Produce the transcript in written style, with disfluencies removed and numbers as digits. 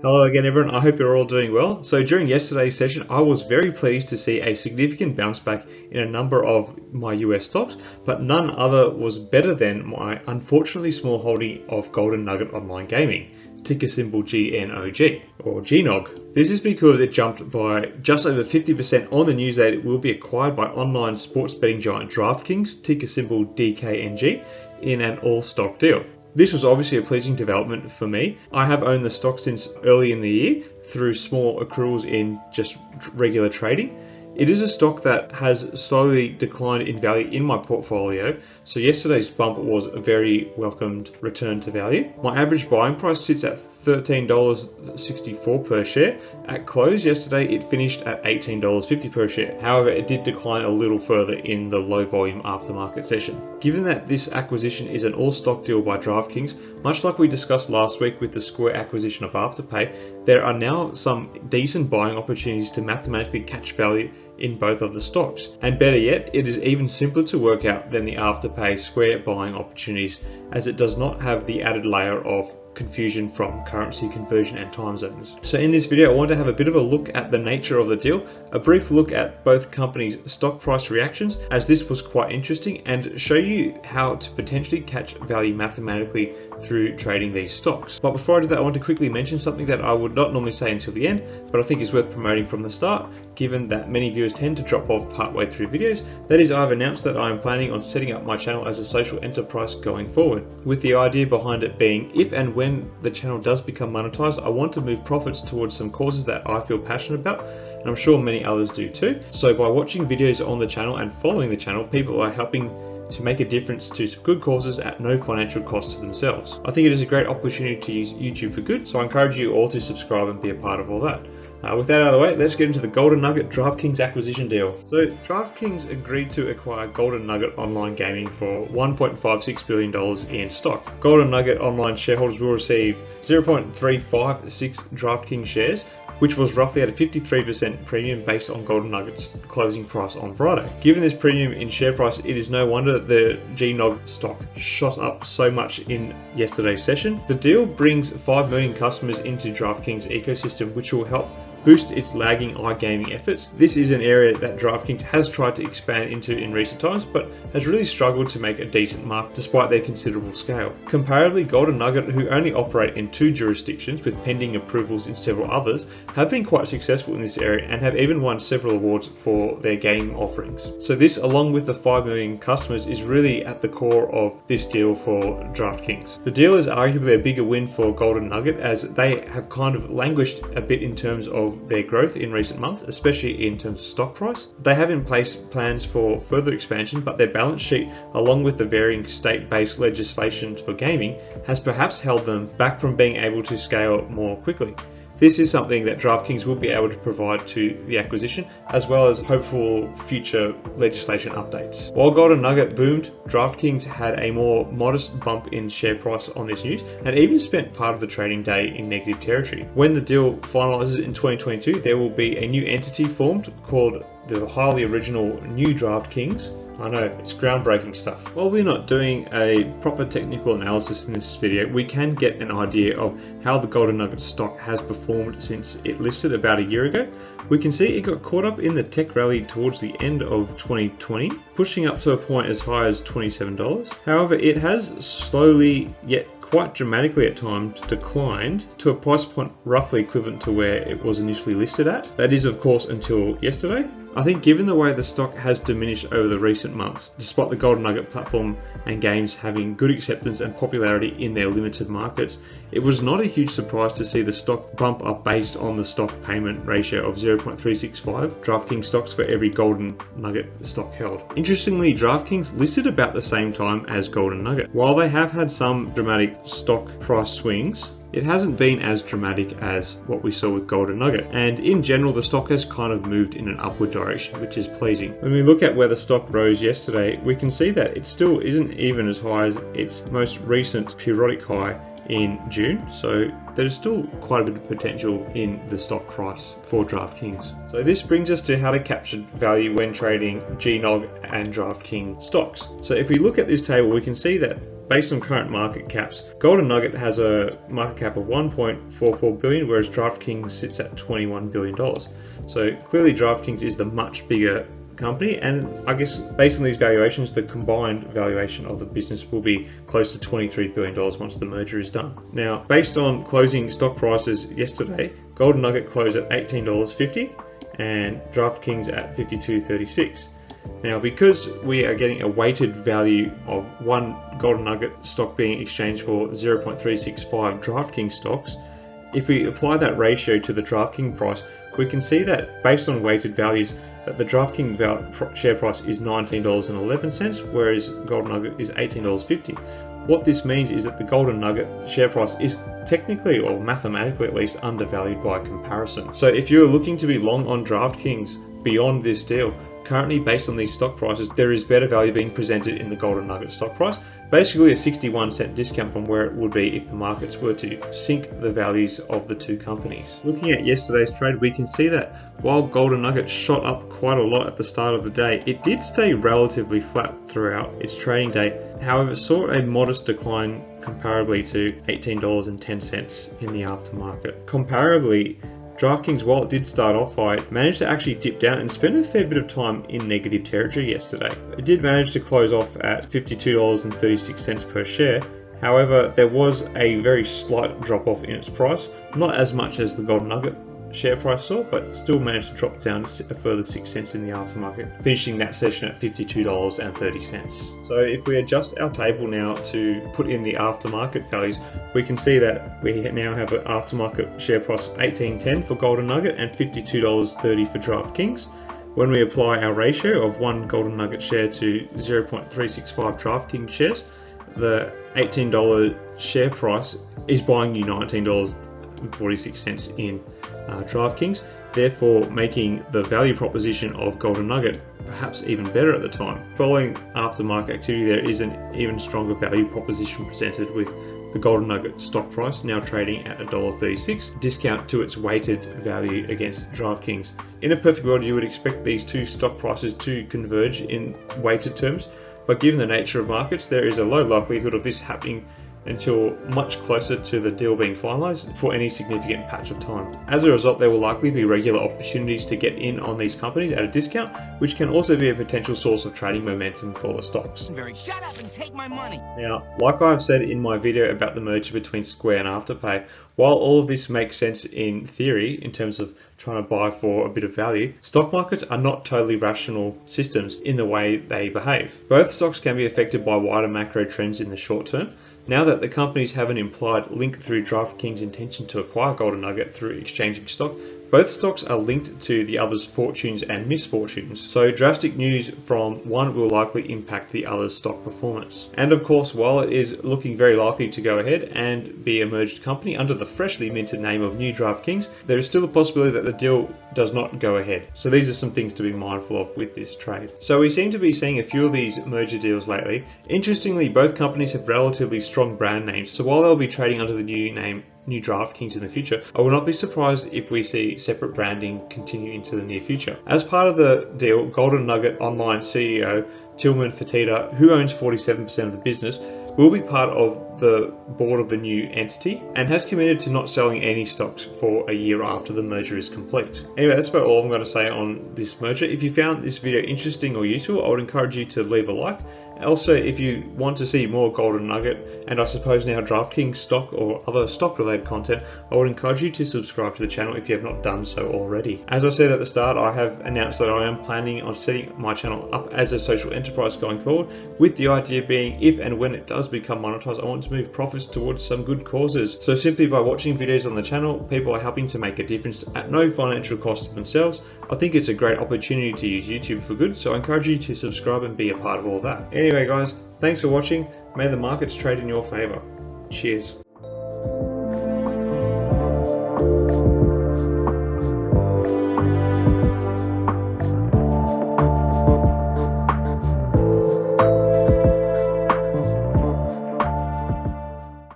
Hello again everyone, I hope you're all doing well. So during yesterday's session, I was very pleased to see a significant bounce back in a number of my US stocks, but none other was better than my unfortunately small holding of Golden Nugget Online Gaming, ticker symbol GNOG or GNOG. This is because it jumped by just over 50% on the news that it will be acquired by online sports betting giant DraftKings, ticker symbol DKNG, in an all-stock deal. This was obviously a pleasing development for me. I have owned the stock since early in the year through small accruals in just regular trading. It is a stock that has slowly declined in value in my portfolio, so yesterday's bump was a very welcomed return to value. My average buying price sits at $13.64 per share. At close yesterday, it finished at $18.50 per share. However, it did decline a little further in the low volume aftermarket session. Given that this acquisition is an all-stock deal by DraftKings, much like we discussed last week with the Square acquisition of Afterpay, there are now some decent buying opportunities to mathematically catch value in both of the stocks. And better yet, it is even simpler to work out than the Afterpay Square buying opportunities, as it does not have the added layer of confusion from currency conversion and time zones. So in this video, I want to have a bit of a look at the nature of the deal, a brief look at both companies' stock price reactions, as this was quite interesting, and show you how to potentially catch value mathematically through trading these stocks. But before I do that, I want to quickly mention something that I would not normally say until the end, but I think is worth promoting from the start, given that many viewers tend to drop off partway through videos. That is, I've announced that I am planning on setting up my channel as a social enterprise going forward, with the idea behind it being, if and when the channel does become monetized, I want to move profits towards some causes that I feel passionate about, and I'm sure many others do too. So by watching videos on the channel and following the channel, people are helping to make a difference to some good causes at no financial cost to themselves. I think it is a great opportunity to use YouTube for good, so I encourage you all to subscribe and be a part of all that. With that out of the way, let's get into the Golden Nugget DraftKings acquisition deal. So DraftKings agreed to acquire Golden Nugget Online Gaming for $1.56 billion in stock. Golden Nugget Online shareholders will receive 0.356 DraftKings shares, which was roughly at a 53% premium based on Golden Nugget's closing price on Friday. Given this premium in share price, it is no wonder the GNOG stock shot up so much in yesterday's session. The deal brings 5 million customers into DraftKings ecosystem, which will help boost its lagging iGaming efforts. This is an area that DraftKings has tried to expand into in recent times, but has really struggled to make a decent mark despite their considerable scale. Comparatively, Golden Nugget, who only operate in 2 jurisdictions with pending approvals in several others, have been quite successful in this area and have even won several awards for their game offerings. So this, along with the 5 million customers, is really at the core of this deal for DraftKings. The deal is arguably a bigger win for Golden Nugget, as they have kind of languished a bit in terms of their growth in recent months, especially in terms of stock price. They have in place plans for further expansion, but their balance sheet, along with the varying state-based legislation for gaming, has perhaps held them back from being able to scale more quickly. This is something that DraftKings will be able to provide to the acquisition, as well as hopeful future legislation updates. While Golden Nugget boomed, DraftKings had a more modest bump in share price on this news, and even spent part of the trading day in negative territory. When the deal finalizes in 2022, there will be a new entity formed called the highly original New DraftKings. I know, it's groundbreaking stuff. While we're not doing a proper technical analysis in this video, we can get an idea of how the Golden Nugget stock has performed since it listed about a year ago. We can see it got caught up in the tech rally towards the end of 2020, pushing up to a point as high as $27. However, it has slowly yet quite dramatically at times declined to a price point roughly equivalent to where it was initially listed at. That is, of course, until yesterday. I think given the way the stock has diminished over the recent months, despite the Golden Nugget platform and games having good acceptance and popularity in their limited markets, it was not a huge surprise to see the stock bump up based on the stock payment ratio of 0.365 DraftKings stocks for every Golden Nugget stock held. Interestingly, DraftKings listed about the same time as Golden Nugget. While they have had some dramatic stock price swings, it hasn't been as dramatic as what we saw with Golden Nugget, and in general the stock has kind of moved in an upward direction, which is pleasing. When we look at where the stock rose yesterday, we can see that it still isn't even as high as its most recent periodic high in June, so there's still quite a bit of potential in the stock price for DraftKings. So this brings us to how to capture value when trading GNOG and DraftKings stocks. So if we look at this table, we can see that based on current market caps, Golden Nugget has a market cap of 1.44 billion, whereas DraftKings sits at $21 billion. So clearly DraftKings is the much bigger company, and I guess based on these valuations, the combined valuation of the business will be close to $23 billion once the merger is done. Now, based on closing stock prices yesterday, Golden Nugget closed at $18.50 and DraftKings at $52.36. Now, because we are getting a weighted value of one Golden Nugget stock being exchanged for 0.365 DraftKings stocks, if we apply that ratio to the DraftKings price, we can see that based on weighted values, that the DraftKings share price is $19.11, whereas Golden Nugget is $18.50. What this means is that the Golden Nugget share price is technically, or mathematically at least, undervalued by comparison. So if you're looking to be long on DraftKings beyond this deal, currently based on these stock prices, there is better value being presented in the Golden Nugget stock price, basically a 61-cent discount from where it would be if the markets were to sync the values of the two companies. Looking at yesterday's trade, we can see that while Golden Nugget shot up quite a lot at the start of the day, it did stay relatively flat throughout its trading day. However, it saw a modest decline comparably to $18.10 in the aftermarket. Comparably, DraftKings, while it did start off high, managed to actually dip down and spend a fair bit of time in negative territory yesterday. It did manage to close off at $52.36 per share. However, there was a very slight drop off in its price, not as much as the Golden Nugget share price saw, but still managed to drop down a further 6 cents in the aftermarket, finishing that session at $52.30. So if we adjust our table now to put in the aftermarket values, we can see that we now have an aftermarket share price of $18.10 for Golden Nugget and $52.30 for DraftKings. When we apply our ratio of one Golden Nugget share to 0.365 DraftKings shares, the $18 share price is buying you $19.46 in DraftKings, therefore making the value proposition of Golden Nugget perhaps even better at the time. Following aftermarket activity, there is an even stronger value proposition presented with the Golden Nugget stock price now trading at $1.36, discount to its weighted value against DraftKings. In a perfect world, you would expect these two stock prices to converge in weighted terms, but given the nature of markets, there is a low likelihood of this happening until much closer to the deal being finalised for any significant patch of time. As a result, there will likely be regular opportunities to get in on these companies at a discount, which can also be a potential source of trading momentum for the stocks. Shut up and take my money. Now, like I've said in my video about the merger between Square and Afterpay, while all of this makes sense in theory in terms of trying to buy for a bit of value, stock markets are not totally rational systems in the way they behave. Both stocks can be affected by wider macro trends in the short term. Now that the companies have an implied link through DraftKings' intention to acquire Golden Nugget through exchanging stock, both stocks are linked to the other's fortunes and misfortunes, so drastic news from one will likely impact the other's stock performance. And of course, while it is looking very likely to go ahead and be a merged company under the freshly minted name of New DraftKings, there is still a possibility that the deal does not go ahead. So these are some things to be mindful of with this trade. So we seem to be seeing a few of these merger deals lately. Interestingly, both companies have relatively strong brand names, so while they'll be trading under the new name New DraftKings in the future, I will not be surprised if we see separate branding continue into the near future. As part of the deal, Golden Nugget Online CEO Tillman Fertitta, who owns 47% of the business, will be part of the board of the new entity and has committed to not selling any stocks for a year after the merger is complete. Anyway, that's about all I'm going to say on this merger. If you found this video interesting or useful, I would encourage you to leave a like. Also, if you want to see more Golden Nugget and I suppose now DraftKings stock or other stock related content, I would encourage you to subscribe to the channel if you have not done so already. As I said at the start, I have announced that I am planning on setting my channel up as a social enterprise going forward, with the idea being if and when it does become monetized, I want to move profits towards some good causes. So simply by watching videos on the channel, people are helping to make a difference at no financial cost to themselves. I think it's a great opportunity to use YouTube for good, so I encourage you to subscribe and be a part of all that. Anyway guys, thanks for watching. May the markets trade in your favor. Cheers.